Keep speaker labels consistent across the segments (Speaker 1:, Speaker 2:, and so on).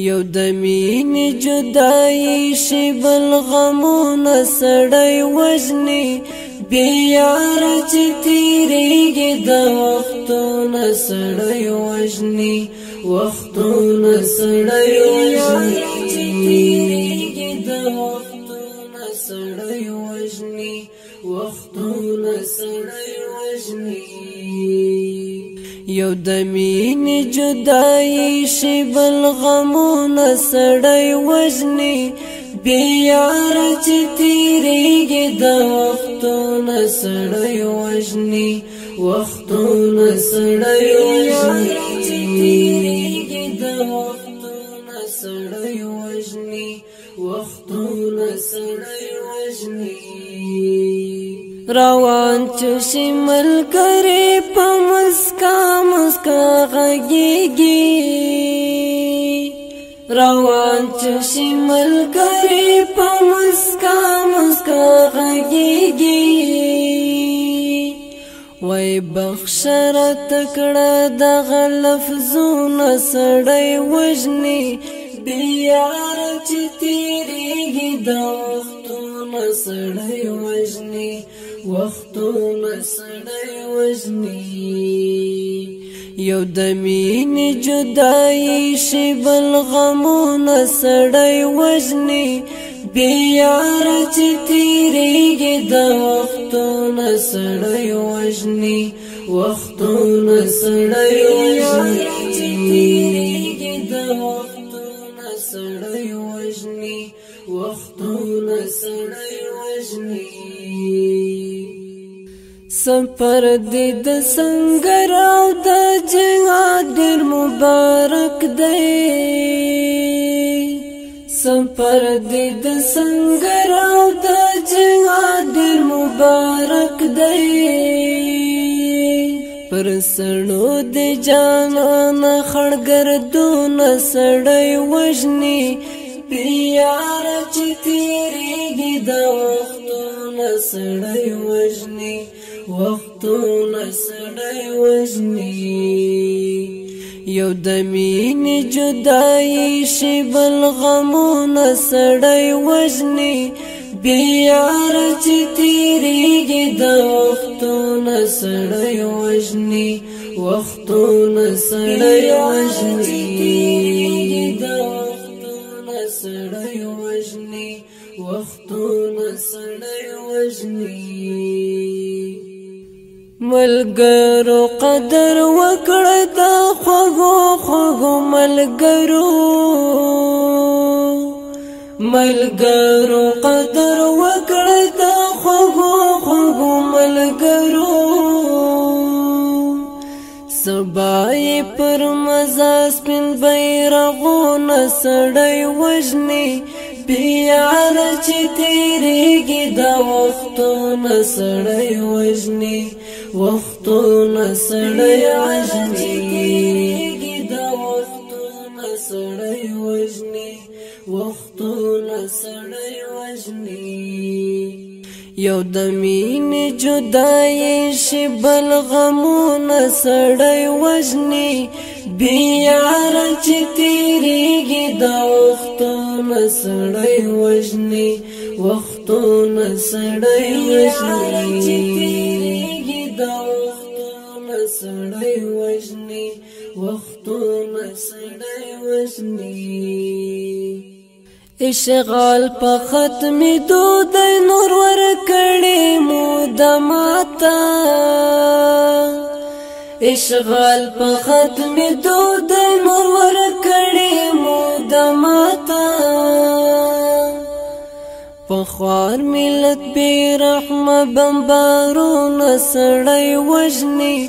Speaker 1: یو د مینې جدایي شي بل غمونه سړی وژني بې یاره چې تېرېږي د وختونه سړی وژني وختونه سړی وژني د وختونه سړی وژني وختونه سړی وژني یو د مینې جدایي شي بل غمونه سړی وژني بې یاره چې تېرېږي د وختونه سړی وژني وختونه سړی وژني د وختونه سړی وژني وختونه سړی وژني روان چشي ملګری په مسکا مسکا غږیږي روان چشي ملګری په مسکا مسکا غږیږي وای بخشره تکړه دغه لفظونه سړی وژني بې یاره چې تېرېږي د وختونه سړی وژني وختونه سړی وژني یو د مینې جدایي شي بل غمونه سړی وژني بې یاره چې تېرېږي د وختونه سړی وژني وختونه سړی وژني د وختونه سړی وژني وختونه سړی وژني سفر دې د سنگر او د جهاد ډېر مبارک دی سفر دې د سنگر او د جهاد ډېر مبارک دی پر سړو د جانان خړګردونه سړی وژني بې یاره چې تېرېږي د وختونه سړی وژني وختونه سړی وژني یو د مینې جدایي شي بل غمونه سړی وژني بې یاره چې تېرېږي د وختونه سړی وژني وختونه سړی وژني د وختونه سړی وژني وختونه سړی وژني ملګرو قدر وکړه د خوږو خوږو ملګرو قدر وکړه د خوږو خوږو ملګرو سبا یې پر مزا سپین بیرغونه سړی وژني بې یاره چې تېرېږي د وختونه سړی وژني وختونه سړی وژني د وختونه سړی وژني وختونه سړی وژني یو د مینې جدایي شي بل غمونه سړی وژني بې یاره چې تېرېږي د وختونه سړی وژني وختونه سړی وژني د وختونه سړی وژني وختونه سړی وژني اشغال په ختمېدو دی نور ورکړې مودماته اشغال په ختمېدو دی نور ورکړې مودماته پخوار ملت بې رحمه بمبارونه سړی وژني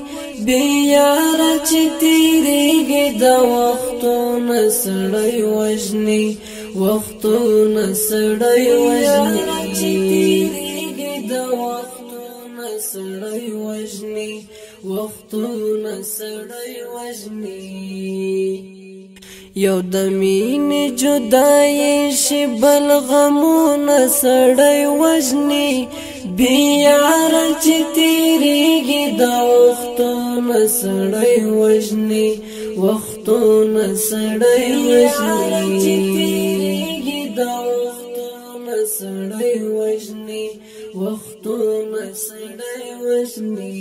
Speaker 1: بې یاره چې تېرېږي د وختونه سړی وژني وختونه سړی وژني د وختونه سړی وژني وختونه سړی وژني یو د مینې جدایي شي بل غمونه سړی وژني بې یاره چې تېرېږي د وختونه سړی وژني وخت وختونه سړی وژني دا وختونه سړی وژني وختونه سړی وژني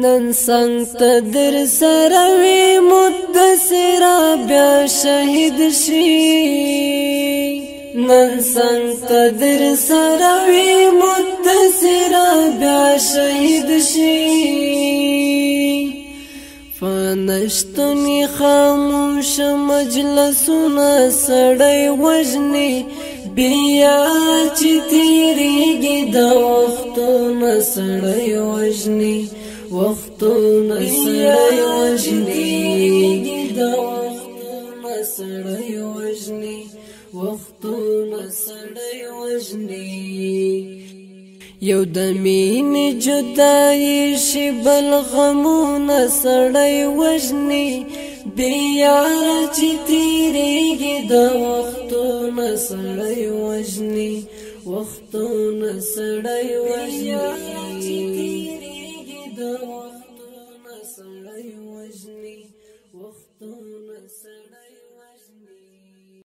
Speaker 1: نن څنګه ته در سره وي مدثر بیا شهید شي نن څنګه ته در سره وي مدثر بیا شهید شي فنشتنی خاموش مجلسونه سړی وژني بیا چې تیریږي دا وختونه سړی وژني وختونه سړی وژني دا وختونه سړی وژني وختونه سړی وژني یو د مینې جدایي شي بل غمونه سړی وژني بیا چې تیریږي دا وختونه سړی وژني وختونه سړی وژني دا وختونه سړی وژني وختونه سړی وژني